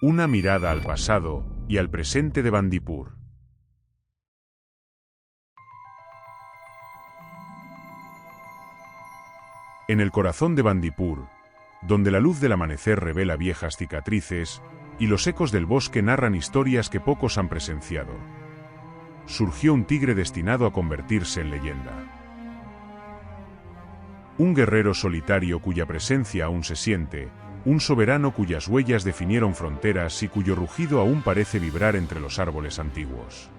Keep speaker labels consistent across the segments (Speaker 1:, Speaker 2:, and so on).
Speaker 1: Una mirada al pasado y al presente de Bandipur. En el corazón de Bandipur, donde la luz del amanecer revela viejas cicatrices y los ecos del bosque narran historias que pocos han presenciado, surgió un tigre destinado a convertirse en leyenda. Un guerrero solitario cuya presencia aún se siente, un soberano cuyas huellas definieron fronteras y cuyo rugido aún parece vibrar entre los árboles antiguos.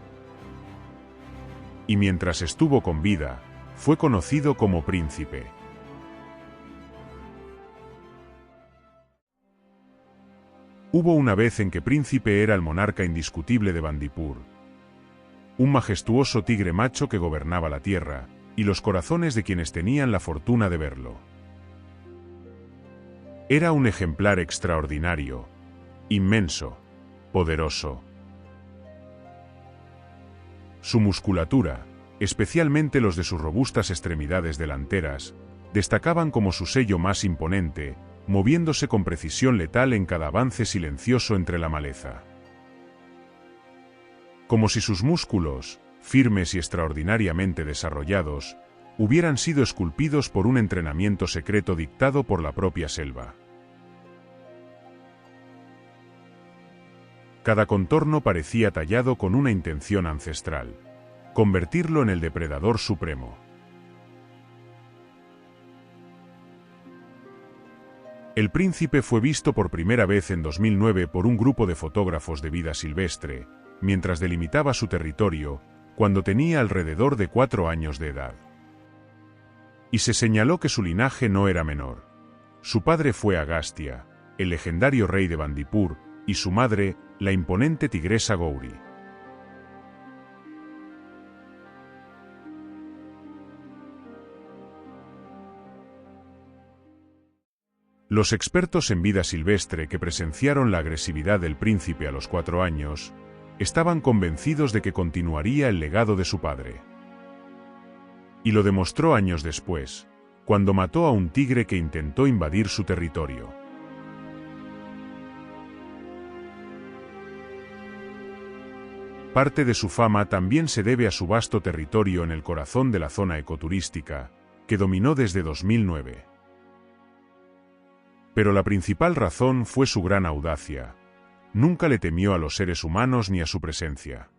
Speaker 1: Y mientras estuvo con vida, fue conocido como Príncipe. Hubo una vez en que Príncipe era el monarca indiscutible de Bandipur, un majestuoso tigre macho que gobernaba la tierra y los corazones de quienes tenían la fortuna de verlo. Era un ejemplar extraordinario, inmenso, poderoso. Su musculatura, especialmente los de sus robustas extremidades delanteras, destacaban como su sello más imponente, moviéndose con precisión letal en cada avance silencioso entre la maleza. Como si sus músculos, firmes y extraordinariamente desarrollados, hubieran sido esculpidos por un entrenamiento secreto dictado por la propia selva. Cada contorno parecía tallado con una intención ancestral: convertirlo en el depredador supremo. El príncipe fue visto por primera vez en 2009 por un grupo de fotógrafos de vida silvestre, mientras delimitaba su territorio, cuando tenía alrededor de 4 años de edad. Y se señaló que su linaje no era menor. Su padre fue Agastya, el legendario rey de Bandipur, y su madre, la imponente tigresa Gauri. Los expertos en vida silvestre que presenciaron la agresividad del príncipe a los 4 años, estaban convencidos de que continuaría el legado de su padre. Y lo demostró años después, cuando mató a un tigre que intentó invadir su territorio. Parte de su fama también se debe a su vasto territorio en el corazón de la zona ecoturística, que dominó desde 2009. Pero la principal razón fue su gran audacia. Nunca le temió a los seres humanos ni a su presencia.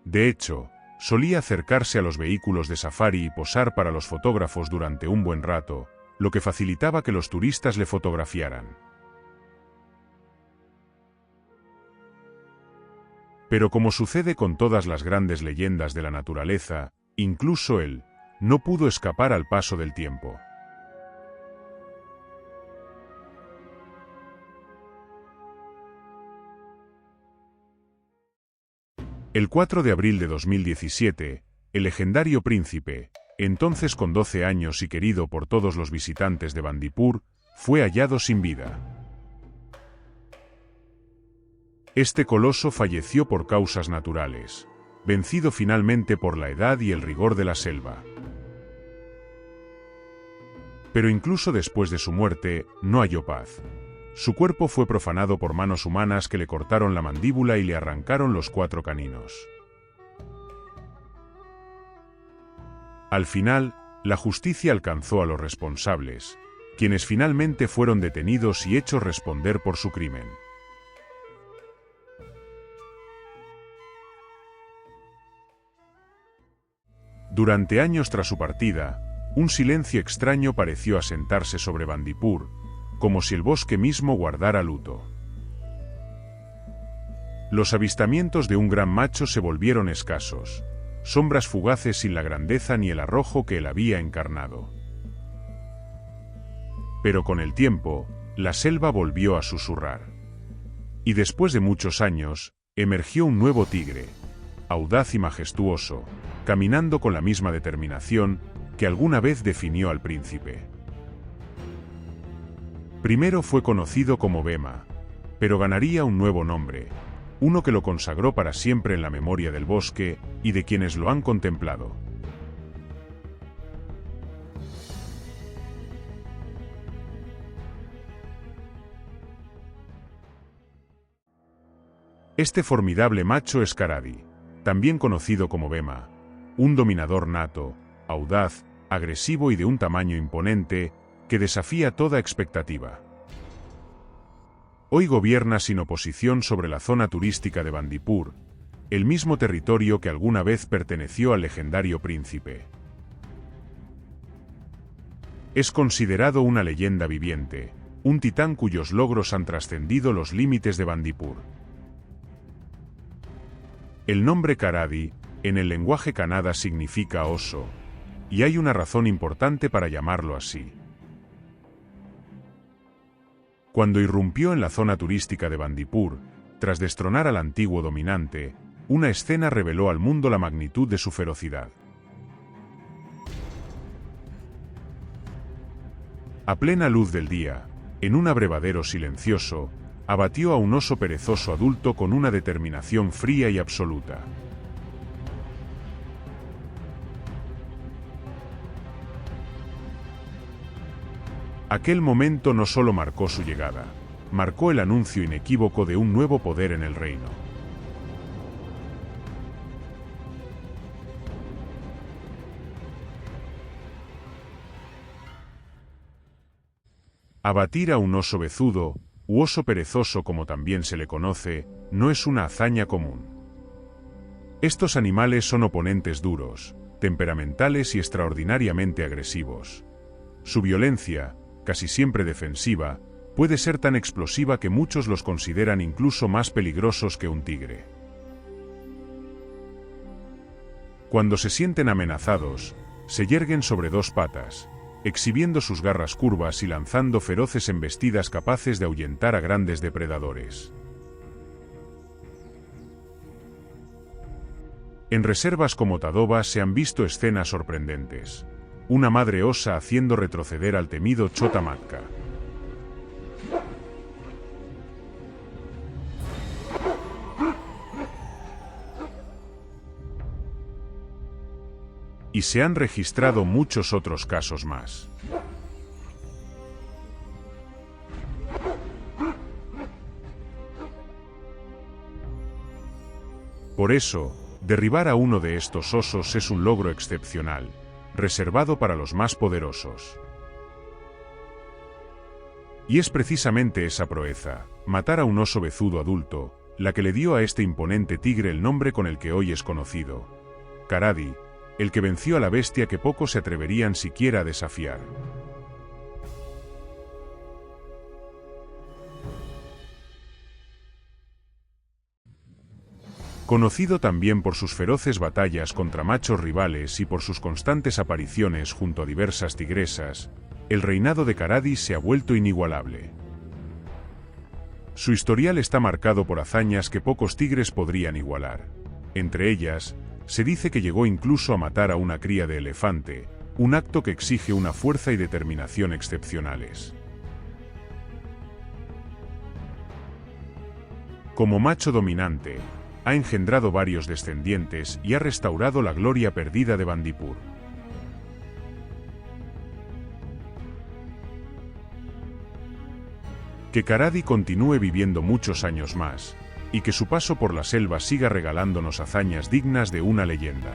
Speaker 1: De hecho, solía acercarse a los vehículos de safari y posar para los fotógrafos durante un buen rato, lo que facilitaba que los turistas le fotografiaran. Pero como sucede con todas las grandes leyendas de la naturaleza, incluso él no pudo escapar al paso del tiempo. El 4 de abril de 2017, el legendario príncipe, entonces con 12 años y querido por todos los visitantes de Bandipur, fue hallado sin vida. Este coloso falleció por causas naturales, vencido finalmente por la edad y el rigor de la selva. Pero incluso después de su muerte, no halló paz. Su cuerpo fue profanado por manos humanas que le cortaron la mandíbula y le arrancaron los 4 caninos. Al final, la justicia alcanzó a los responsables, quienes finalmente fueron detenidos y hechos responder por su crimen. Durante años tras su partida, un silencio extraño pareció asentarse sobre Bandipur, como si el bosque mismo guardara luto. Los avistamientos de un gran macho se volvieron escasos, sombras fugaces sin la grandeza ni el arrojo que él había encarnado. Pero con el tiempo, la selva volvió a susurrar. Y después de muchos años, emergió un nuevo tigre, audaz y majestuoso, caminando con la misma determinación que alguna vez definió al príncipe. Primero fue conocido como Bema, pero ganaría un nuevo nombre, uno que lo consagró para siempre en la memoria del bosque y de quienes lo han contemplado. Este formidable macho es Karadi, también conocido como Bhema, un dominador nato, audaz, agresivo y de un tamaño imponente, que desafía toda expectativa. Hoy gobierna sin oposición sobre la zona turística de Bandipur, el mismo territorio que alguna vez perteneció al legendario príncipe. Es considerado una leyenda viviente, un titán cuyos logros han trascendido los límites de Bandipur. El nombre Karadi, en el lenguaje kannada significa oso, y hay una razón importante para llamarlo así. Cuando irrumpió en la zona turística de Bandipur, tras destronar al antiguo dominante, una escena reveló al mundo la magnitud de su ferocidad. A plena luz del día, en un abrevadero silencioso, abatió a un oso perezoso adulto con una determinación fría y absoluta. Aquel momento no solo marcó su llegada, marcó el anuncio inequívoco de un nuevo poder en el reino. Abatir a un oso bezudo, u oso perezoso como también se le conoce, no es una hazaña común. Estos animales son oponentes duros, temperamentales y extraordinariamente agresivos. Su violencia, casi siempre defensiva, puede ser tan explosiva que muchos los consideran incluso más peligrosos que un tigre. Cuando se sienten amenazados, se yerguen sobre dos patas, exhibiendo sus garras curvas y lanzando feroces embestidas capaces de ahuyentar a grandes depredadores. En reservas como Tadoba se han visto escenas sorprendentes. Una madre osa haciendo retroceder al temido Chota Matka. Y se han registrado muchos otros casos más. Por eso, derribar a uno de estos osos es un logro excepcional, reservado para los más poderosos. Y es precisamente esa proeza, matar a un oso bezudo adulto, la que le dio a este imponente tigre el nombre con el que hoy es conocido, Karadi, el que venció a la bestia que pocos se atreverían siquiera a desafiar. Conocido también por sus feroces batallas contra machos rivales y por sus constantes apariciones junto a diversas tigresas, el reinado de Karadi se ha vuelto inigualable. Su historial está marcado por hazañas que pocos tigres podrían igualar. Entre ellas, se dice que llegó incluso a matar a una cría de elefante, un acto que exige una fuerza y determinación excepcionales. Como macho dominante, ha engendrado varios descendientes y ha restaurado la gloria perdida de Bandipur. Que Karadi continúe viviendo muchos años más, y que su paso por la selva siga regalándonos hazañas dignas de una leyenda.